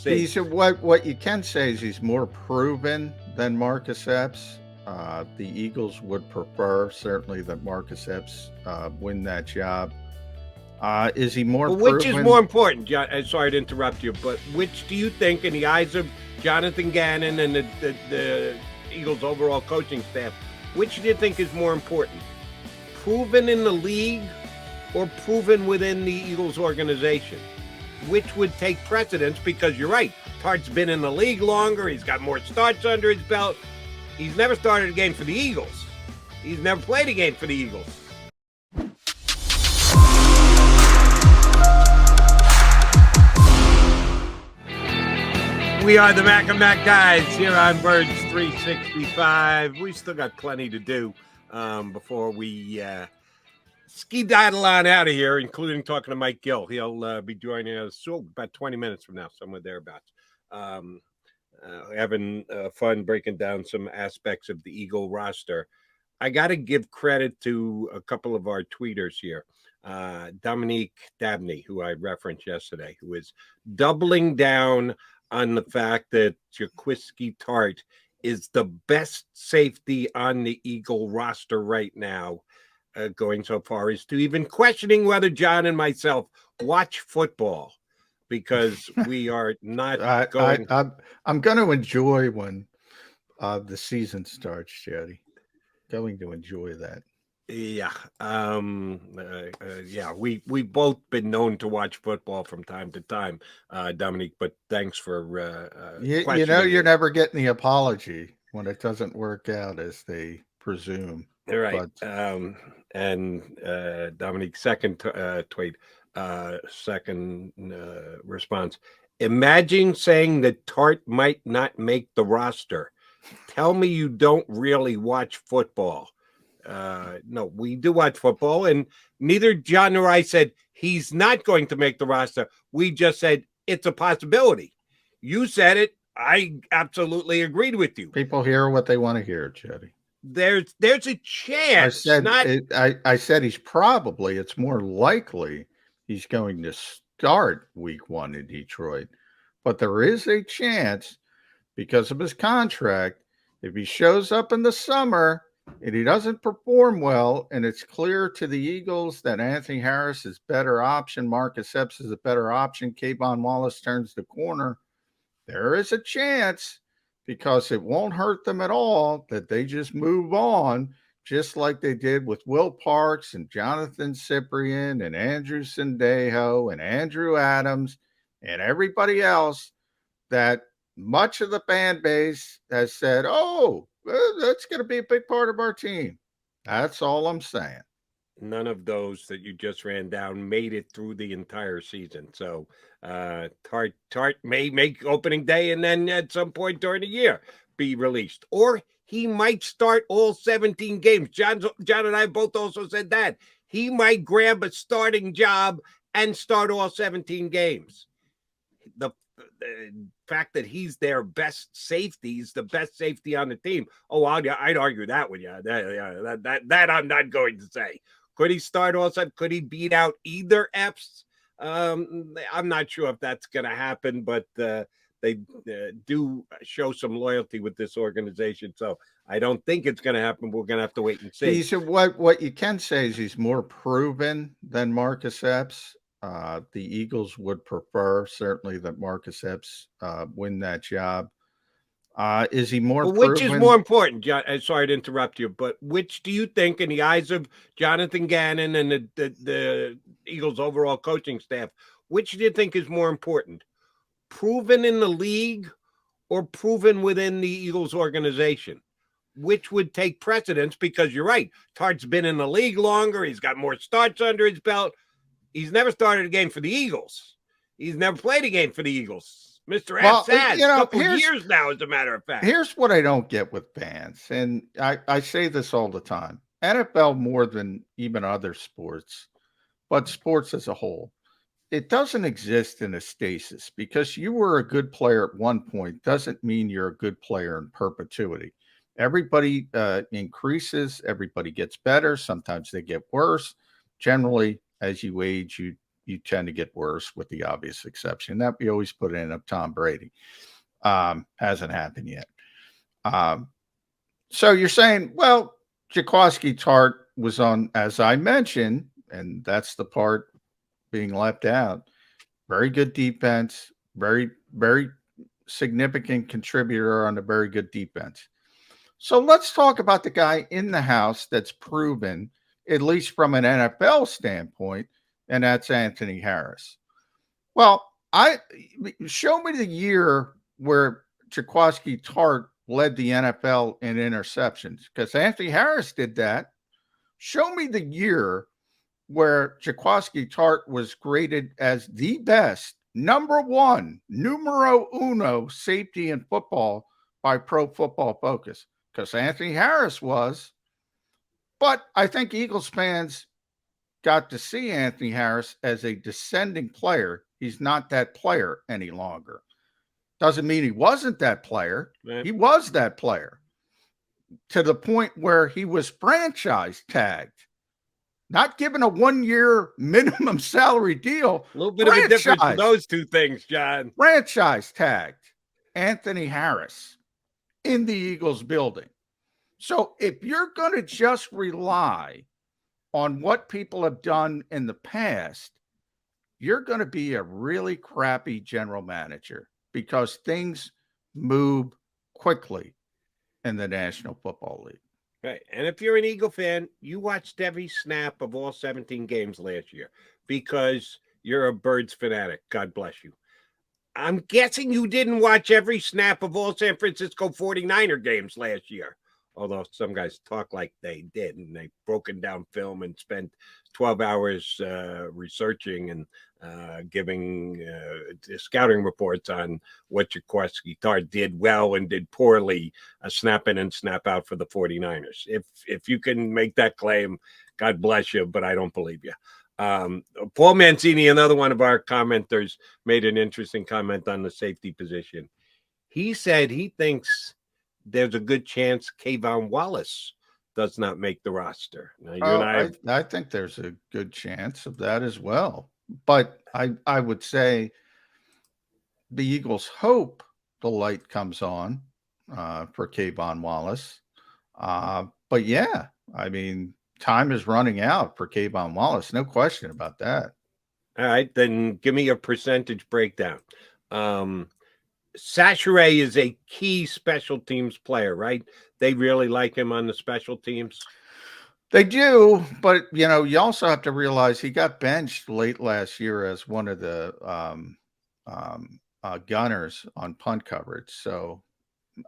and see. What you can say is he's more proven than Marcus Epps. The Eagles would prefer certainly that Marcus Epps win that job. Is he more But which is more proven? important? Sorry to interrupt you, but which do you think, in the eyes of Jonathan Gannon and the Eagles' overall coaching staff, which do you think is more important? Proven in the league or proven within the Eagles organization? Which would take precedence? Because you're right, Tart's been in the league longer. He's got more starts under his belt. He's never started a game for the Eagles. He's never played a game for the Eagles. We are the Mac and Mac guys here on Birds 365. We still got plenty to do before we ski daddle on out of here, including talking to Mike Gill. He'll be joining us about 20 minutes from now, somewhere thereabouts. Having fun breaking down some aspects of the Eagle roster. I got to give credit to a couple of our tweeters here. Dominique Dabney, who I referenced yesterday, who is doubling down on the fact that Jaquiski Tartt is the best safety on the Eagle roster right now, going so far as to even questioning whether John and myself watch football, because we are not going. I'm going to enjoy when the season starts, Chatty. Going to enjoy that. Yeah. We've both been known to watch football from time to time, Dominique, but thanks for you know you're never getting the apology when it doesn't work out as they presume. Right. But, and Dominique's second tweet, second response. Imagine saying that Tart might not make the roster. Tell me you don't really watch football. No, we do watch football, and neither John nor I said he's not going to make the roster. We just said it's a possibility. You said it. I absolutely agreed with you. People hear what they want to hear, Chetty. There's a chance. I said he's probably, it's more likely he's going to start week 1 in Detroit. But there is a chance, because of his contract, if he shows up in the summer and he doesn't perform well, and it's clear to the Eagles that Anthony Harris is better option, Marcus Epps is a better option, Kayvon Wallace turns the corner, there is a chance, because it won't hurt them at all, that they just move on, just like they did with Will Parks and Jonathan Cyprian and Andrew Sendejo and Andrew Adams and everybody else, that much of the fan base has said, oh, that's going to be a big part of our team. That's all I'm saying. None of those that you just ran down made it through the entire season. So Tart may make opening day and then at some point during the year be released. Or he might start all 17 games. John and I both also said that. He might grab a starting job and start all 17 games. The fact that he's their best safety, he's the best safety on the team. Oh, I'd argue that with you. That I'm not going to say. Could he start all seven? Could he beat out either Epps? I'm not sure if that's going to happen, but they do show some loyalty with this organization. So I don't think it's going to happen. We're going to have to wait and see. What you can say is he's more proven than Marcus Epps. The Eagles would prefer certainly that Marcus Epps win that job. Is he more proven? Which is more important, John? Sorry to interrupt you, but which do you think, in the eyes of Jonathan Gannon and the Eagles' overall coaching staff, which do you think is more important? Proven in the league or proven within the Eagles organization? Which would take precedence? Because you're right, Tart's been in the league longer. He's got more starts under his belt. He's never started a game for the Eagles. He's never played a game for the Eagles. Mr. Epps has a couple years now, as a matter of fact. Here's what I don't get with fans, and I say this all the time. NFL more than even other sports, but sports as a whole. It doesn't exist in a stasis. Because you were a good player at one point doesn't mean you're a good player in perpetuity. Everybody increases. Everybody gets better. Sometimes they get worse. Generally, as you age, you you tend to get worse, with the obvious exception that we always put in of Tom Brady. Hasn't happened yet. So you're saying, well, Jaquiski Tartt was on, as I mentioned, and that's the part being left out. Very good defense, very, very significant contributor on a very good defense. So let's talk about the guy in the house that's proven, at least from an NFL standpoint, and that's Anthony Harris. Well, show me the year where Jaquiski Tartt led the NFL in interceptions, because Anthony Harris did that. Show me the year where Jaquiski Tartt was graded as the best, number one, numero uno safety in football by Pro Football Focus, because Anthony Harris was. But I think Eagles fans got to see Anthony Harris as a descending player. He's not that player any longer. Doesn't mean he wasn't that player. He was that player, to the point where he was franchise tagged, not given a 1-year minimum salary deal. A little bit of a difference in those two things, John. Franchise tagged Anthony Harris in the Eagles building. So if you're going to just rely on what people have done in the past, you're going to be a really crappy general manager, because things move quickly in the National Football League. Right. And if you're an Eagle fan, you watched every snap of all 17 games last year because you're a Birds fanatic. God bless you. I'm guessing you didn't watch every snap of all San Francisco 49er games last year, although some guys talk like they did, and they've broken down film and spent 12 hours researching and giving scouting reports on what Jaquiski Tartt did well and did poorly, snap in and snap out for the 49ers. If you can make that claim, God bless you, but I don't believe you. Paul Mancini, another one of our commenters, made an interesting comment on the safety position. He said he thinks there's a good chance Kayvon Wallace does not make the roster. Now, I think there's a good chance of that as well. But I would say the Eagles hope the light comes on for Kayvon Wallace. But yeah, I mean, time is running out for Kayvon Wallace. No question about that. All right, then give me a percentage breakdown. Sachere is a key special teams player, right? They really like him on the special teams. They do, but you also have to realize he got benched late last year as one of the gunners on punt coverage. So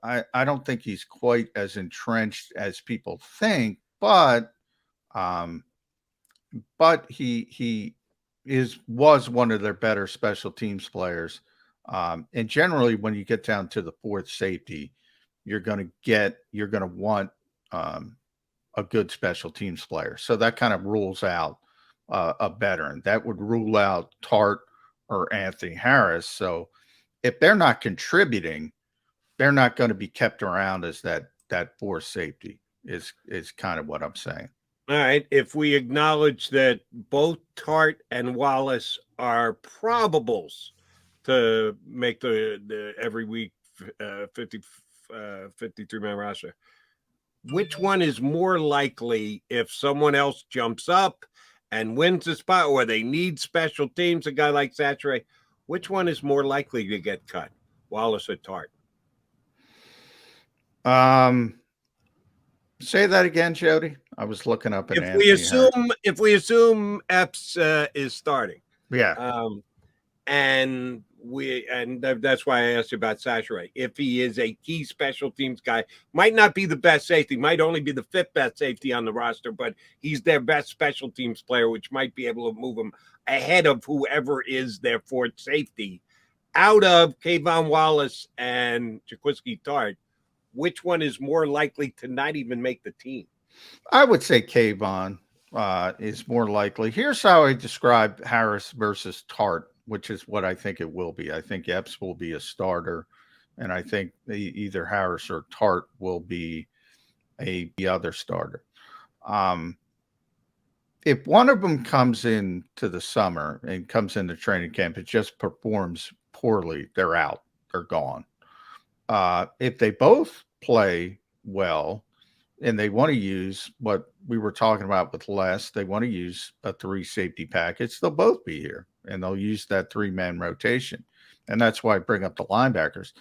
I don't think he's quite as entrenched as people think, but he was one of their better special teams players. And generally, when you get down to the fourth safety, you're going to want a good special teams player. So that kind of rules out a veteran. That would rule out Tart or Anthony Harris. So if they're not contributing, they're not going to be kept around as that fourth safety is kind of what I'm saying. All right. If we acknowledge that both Tart and Wallace are probables to make the every week 53-man roster, which one is more likely if someone else jumps up and wins the spot, or they need special teams, a guy like Sachere, which one is more likely to get cut, Wallace or Tart? Say that again, Jody. I was looking up at if we assume Epps is starting. Yeah. And that's why I asked you about Sachere. If he is a key special teams guy, might not be the best safety, might only be the fifth best safety on the roster, but he's their best special teams player, which might be able to move him ahead of whoever is their fourth safety. Out of Kayvon Wallace and Jaquiski Tartt, which one is more likely to not even make the team? I would say Kayvon is more likely. Here's how I describe Harris versus Tart, which is what I think it will be. I think Epps will be a starter, and I think either Harris or Tart will be the other starter. if one of them comes in to the summer and comes into training camp, it just performs poorly, they're out, they're gone. If they both play well and they want to use what we were talking about with Les, they want to use a 3 safety package, they'll both be here and they'll use that 3-man rotation. And that's why I bring up the linebackers.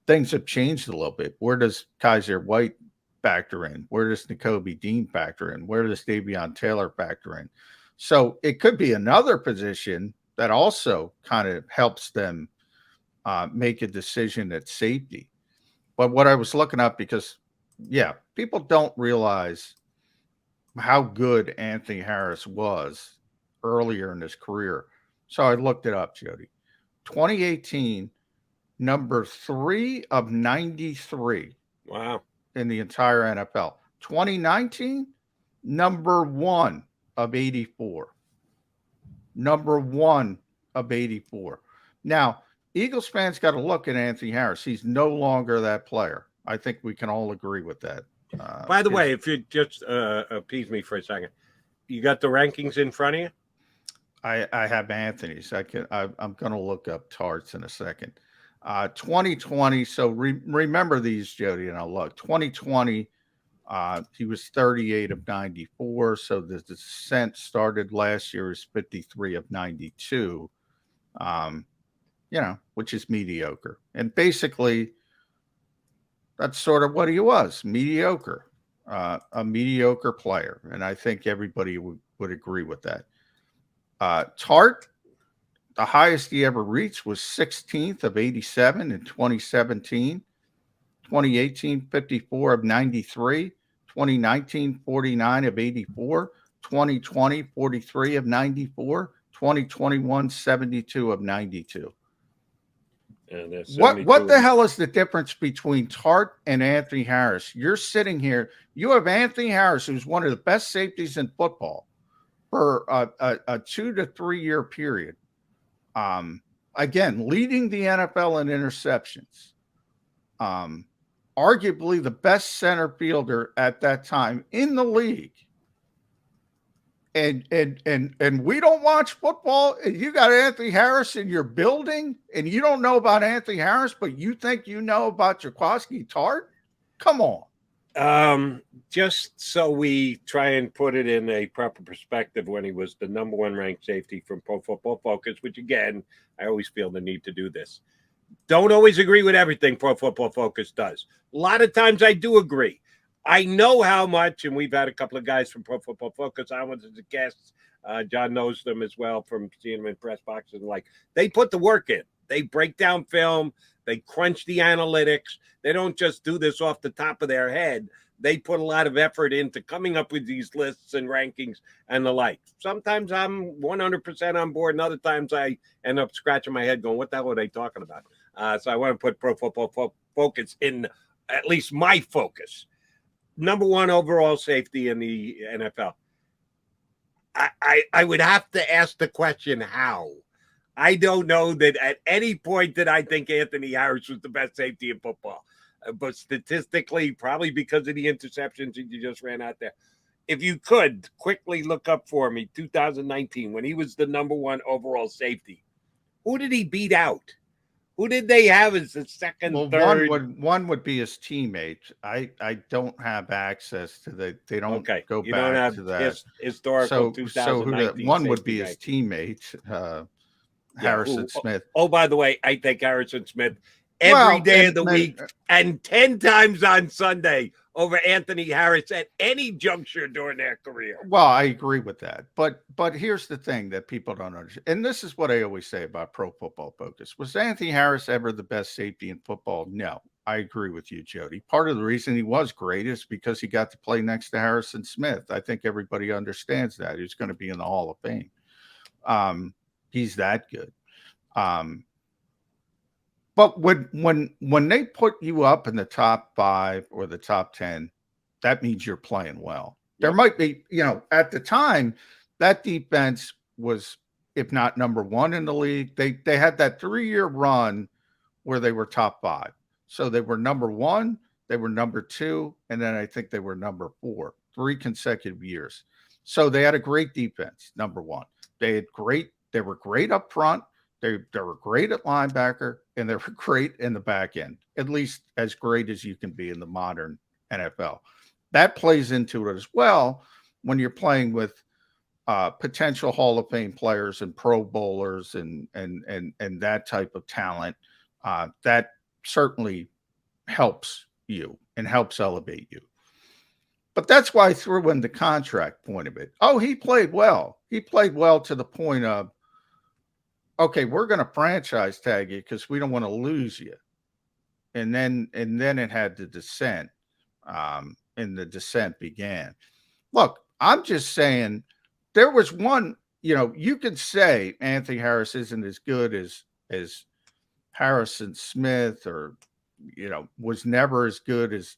Things have changed a little bit. Where does Kaiser White factor in? Where does N'Kobe Dean factor in? Where does Davion Taylor factor in? So it could be another position that also kind of helps them make a decision at safety. But what I was looking up, because, yeah, people don't realize how good Anthony Harris was earlier in his career. So I looked it up, Jody. 2018, number 3 of 93. Wow. In the entire NFL. 2019, number 1 of 84. Number 1 of 84. Now, Eagles fans got to look at Anthony Harris. He's no longer that player. I think we can all agree with that. By the way, if you just appease me for a second, you got the rankings in front of you? I have Anthony's. I'm going to look up Tart's in a second. 2020. So remember these, Jody, and I'll look. 2020, he was 38 of 94. So the descent started last year is 53 of 92. Which is mediocre. And basically, that's sort of what he was, mediocre, a mediocre player. And I think everybody would agree with that. Tart, the highest he ever reached was 16th of 87 in 2017. 2018, 54 of 93. 2019, 49 of 84. 2020, 43 of 94. 2021, 72 of 92. What the hell is the difference between Tart and Anthony Harris? You're sitting here. You have Anthony Harris, who's one of the best safeties in football, for a 2 to 3 year period. Again, leading the NFL in interceptions. Arguably the best center fielder at that time in the league. And we don't watch football. You got Anthony Harris in your building, and you don't know about Anthony Harris, but you think you know about Jaquiski Tartt? Come on. Just so we try and put it in a proper perspective, when he was the number 1 ranked safety from Pro Football Focus, which again, I always feel the need to do this. Don't always agree with everything Pro Football Focus does. A lot of times I do agree. I know how much, and we've had a couple of guys from Pro Football Focus on as a guest. John knows them as well from seeing them in press boxes and they put the work in. They break down film. They crunch the analytics. They don't just do this off the top of their head. They put a lot of effort into coming up with these lists and rankings and the like. Sometimes I'm 100% on board, and other times I end up scratching my head going, what the hell are they talking about? So I want to put Pro Football Focus in at least my focus. Number 1 overall safety in the NFL. I would have to ask the question, how? I don't know that at any point did I think Anthony Harris was the best safety in football. But statistically, probably because of the interceptions that you just ran out there. If you could quickly look up for me, 2019, when he was the number 1 overall safety, who did he beat out? Who did they have as the second, third? One would be his teammate. I don't have access to the. They don't go you back don't have to that So historical 2019. One would be his teammate, Harrison Smith. Oh, by the way, I think Harrison Smith every day of the week and 10 times on Sunday over Anthony Harris at any juncture during their career. Well, I agree with that. But here's the thing that people don't understand. And this is what I always say about Pro Football Focus. Was Anthony Harris ever the best safety in football? No. I agree with you, Jody. Part of the reason he was great is because he got to play next to Harrison Smith. I think everybody understands that. He's going to be in the Hall of Fame. He's that good. But when they put you up in the top 5 or the top 10, that means you're playing well. There might be, at the time, that defense was, if not number 1 in the league. They had that 3-year run where they were top 5. So they were number 1, they were number 2, and then I think they were number 4, 3 consecutive years. So they had a great defense, number one. They were great up front. They were great at linebacker, and they were great in the back end, at least as great as you can be in the modern NFL. That plays into it as well when you're playing with potential Hall of Fame players and Pro Bowlers and that type of talent. That certainly helps you and helps elevate you. But that's why I threw in the contract point of it. Oh, he played well. He played well to the point of, okay, we're going to franchise tag you because we don't want to lose you. And then it had the descent, and the descent began. Look, I'm just saying there was one. You could say Anthony Harris isn't as good as Harrison Smith, or was never as good as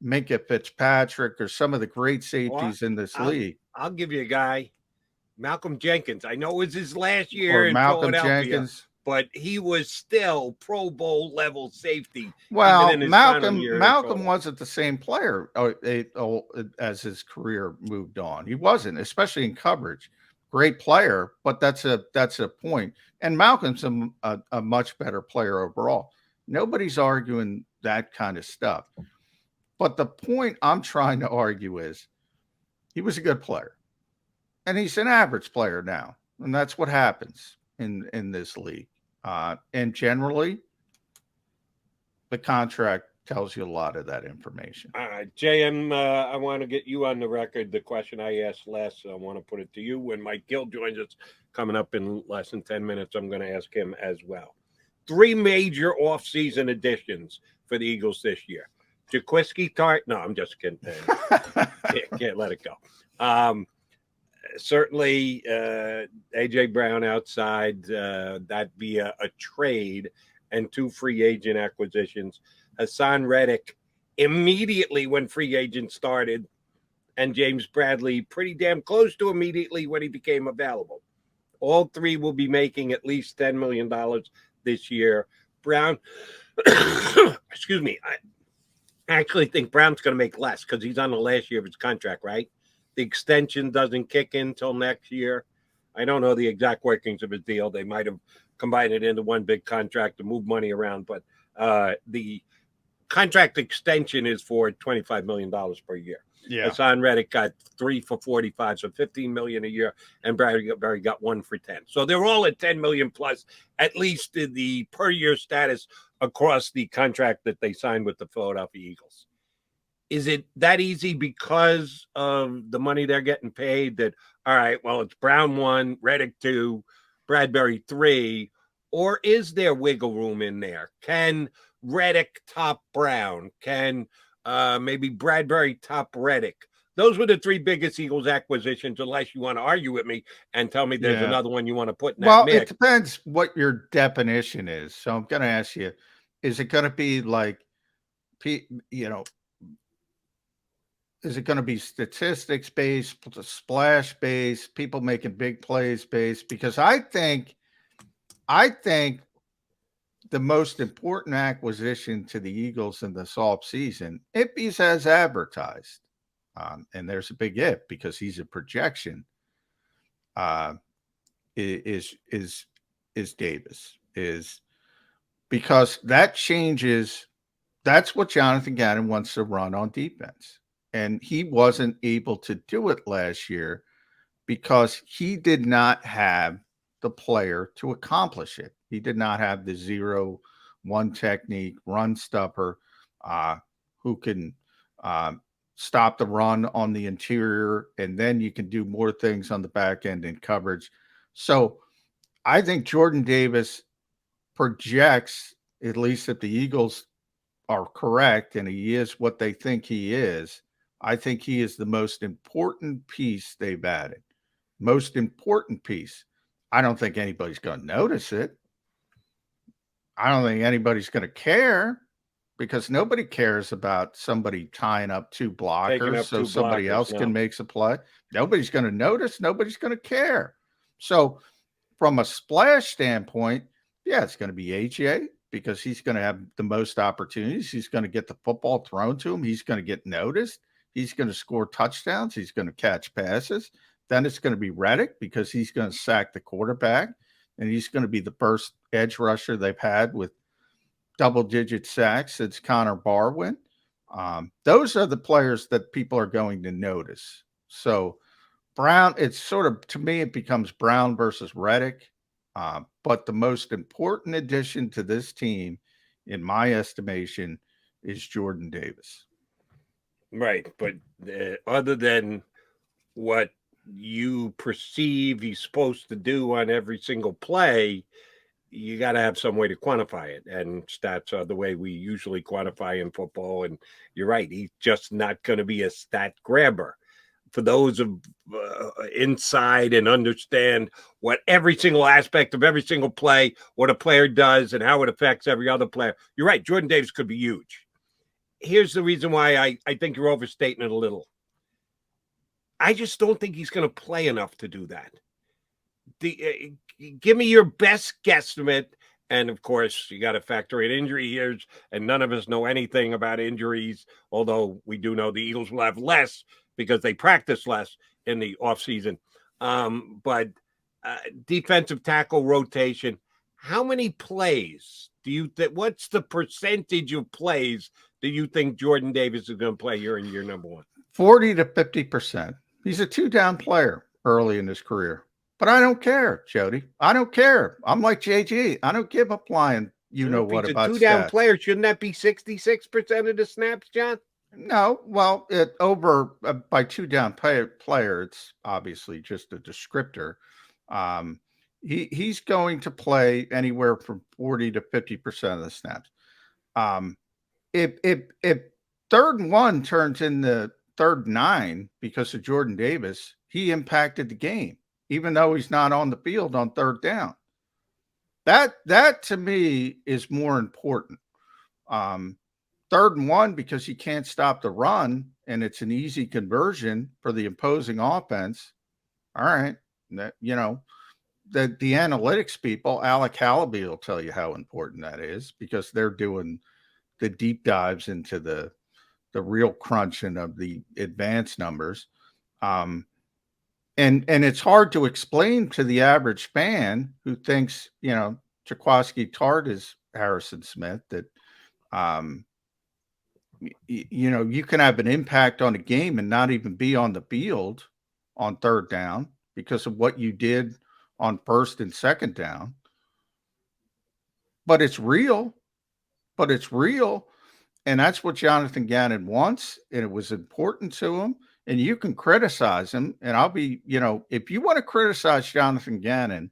Minka Fitzpatrick or some of the great safeties in this league. I'll give you a guy, Malcolm Jenkins. I know it was his last Or year in Malcolm Philadelphia, Jenkins. but he was still Pro Bowl level safety. Well, even in his final year Malcolm wasn't the same player as his career moved on. He wasn't, especially in coverage. Great player, but that's a point. And Malcolm's a much better player overall. Nobody's arguing that kind of stuff. But the point I'm trying to argue is he was a good player. And he's an average player now. And that's what happens in this league. And generally, the contract tells you a lot of that information. JM, I want to get you on the record. The question I asked last, I want to put it to you. When Mike Gill joins us coming up in less than 10 minutes, I'm going to ask him as well. 3 major offseason additions for the Eagles this year. Jaquiski Tartt. No, I'm just kidding. Can't let it go. Certainly, A.J. Brown outside, that via a trade, and 2 free agent acquisitions. Hassan Reddick immediately when free agent started, and James Bradley pretty damn close to immediately when he became available. All 3 will be making at least $10 million this year. Brown, excuse me, I actually think Brown's going to make less because he's on the last year of his contract, right? The extension doesn't kick in until next year. I don't know the exact workings of his deal. They might have combined it into one big contract to move money around, but the contract extension is for $25 million per year. Yeah. Hassan Reddick got 3 for 45, so $15 million a year, and Bradbury got 1 for 10. So they're all at $10 million plus, at least in the per year status across the contract that they signed with the Philadelphia Eagles. Is it that easy because of the money they're getting paid that, all right, well, it's Brown 1, Reddick 2, Bradbury 3, or is there wiggle room in there? Can Reddick top Brown? Can maybe Bradbury top Reddick? Those were the 3 biggest Eagles acquisitions, unless you want to argue with me and tell me there's another one you want to put in that mix. Well, it depends what your definition is. So I'm going to ask you, is it going to be like, is it going to be statistics based, splash based, people making big plays based? Because I think the most important acquisition to the Eagles in this offseason, if he's as advertised, and there's a big if because he's a projection, is Davis, is because that changes. That's what Jonathan Gannon wants to run on defense. And he wasn't able to do it last year because he did not have the player to accomplish it. He did not have the 0-1 technique, run stopper, who can stop the run on the interior, and then you can do more things on the back end in coverage. So I think Jordan Davis projects, at least if the Eagles are correct and he is what they think he is, I think he is the most important piece they've added. Most important piece. I don't think anybody's going to notice it. I don't think anybody's going to care because nobody cares about somebody tying up 2 blockers so somebody else can make a play. Nobody's going to notice. Nobody's going to care. So from a splash standpoint, yeah, it's going to be AJ because he's going to have the most opportunities. He's going to get the football thrown to him. He's going to get noticed. He's going to score touchdowns. He's going to catch passes. Then it's going to be Reddick because he's going to sack the quarterback, and he's going to be the first edge rusher they've had with double-digit sacks since Connor Barwin. Those are the players that people are going to notice. So Brown, it's sort of, to me, it becomes Brown versus Reddick. But the most important addition to this team, in my estimation, is Jordan Davis. Right. But other than what you perceive he's supposed to do on every single play, you got to have some way to quantify it. And stats are the way we usually quantify in football. And you're right. He's just not going to be a stat grabber. For those of inside and understand what every single aspect of every single play, what a player does and how it affects every other player. You're right. Jordan Davis could be huge. Here's the reason why I think you're overstating it a little. I just don't think he's going to play enough to do that. Give me your best guesstimate. And of course, you got to factor in injury years, and none of us know anything about injuries, although we do know the Eagles will have less because they practice less in the offseason. But defensive tackle rotation, how many plays do you think? What's the percentage of plays do you think Jordan Davis is going to play here in year number one? 40 to 50%. He's a two-down player early in his career. But I don't care, Jody. I don't care. I'm like JG. I don't give a flying what He's about a two-down stats. player. Shouldn't that be 66% of the snaps, John? No, well, by two-down player, it's obviously just a descriptor. He's going to play anywhere from 40 to 50% of the snaps. If 3rd and 1 turns into 3rd and 9 because of Jordan Davis, he impacted the game, even though he's not on the field on 3rd down. That to me is more important. 3rd and 1 because he can't stop the run and it's an easy conversion for the opposing offense. All right. The analytics people, Alec Hallaby will tell you how important that is because they're doing the deep dives into the real crunching of the advanced numbers. And it's hard to explain to the average fan who thinks, Jaquiski Tartt is Harrison Smith, that, you can have an impact on a game and not even be on the field on 3rd down because of what you did on 1st and 2nd down. But it's real. And that's what Jonathan Gannon wants. And it was important to him. And you can criticize him. And I'll be, if you want to criticize Jonathan Gannon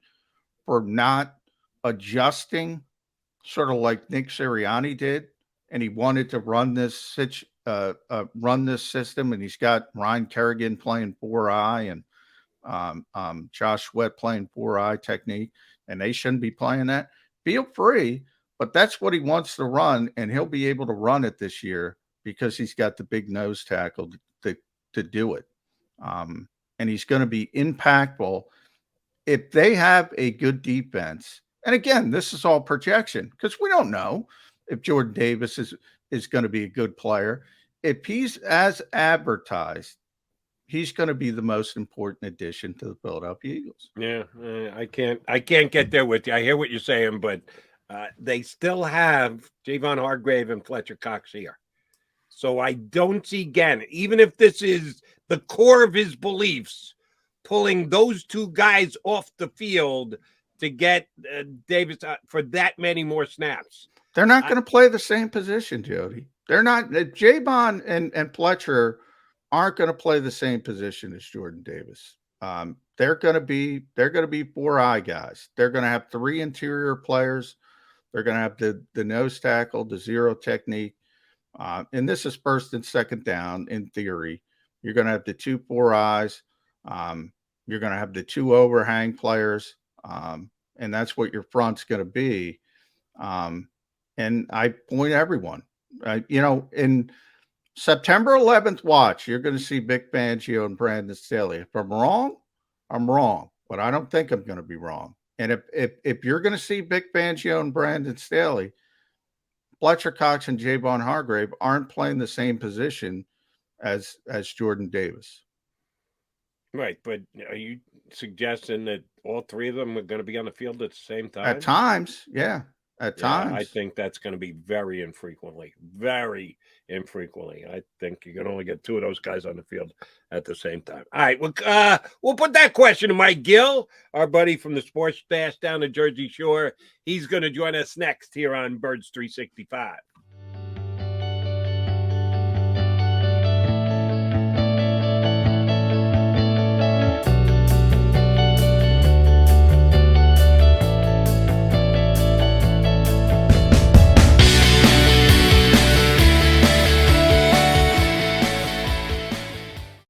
for not adjusting, sort of like Nick Sirianni did, and he wanted to run this system, and he's got Ryan Kerrigan playing 4-eye and Josh Sweat playing 4-eye technique, and they shouldn't be playing that. Feel free, but that's what he wants to run, and he'll be able to run it this year because he's got the big nose tackle to do it. And he's going to be impactful if they have a good defense. And again, this is all projection because we don't know if Jordan Davis is going to be a good player. If he's as advertised, he's going to be the most important addition to the Philadelphia Eagles. Yeah, I can't get there with you. I hear what you're saying, but they still have Javon Hargrave and Fletcher Cox here. So I don't see Gannon, even if this is the core of his beliefs, pulling those two guys off the field to get Davis for that many more snaps. They're not going to play the same position, Jody. They're not. Javon and Fletcher aren't going to play the same position as Jordan Davis. They're going to be 4-eye guys. They're going to have 3 interior players. They're going to have the nose tackle, the zero technique. And this is 1st and 2nd down in theory. You're going to have the 2 4-eyes. You're going to have the 2 overhang players. And that's what your front's going to be. And I point everyone, in September 11th, watch, you're going to see Vic Fangio and Brandon Staley. If I'm wrong, I'm wrong, but I don't think I'm going to be wrong. And if you're going to see Vic Fangio and Brandon Staley, Fletcher Cox and Javon Hargrave aren't playing the same position as Jordan Davis. Right, but are you suggesting that all three of them are going to be on the field at the same time? At times, yeah. At times. I think that's going to be very infrequently. Very infrequently. I think you can only get two of those guys on the field at the same time. All right, we'll put that question to Mike Gill, our buddy from the Sports Stash down the Jersey Shore. He's going to join us next here on Birds 365.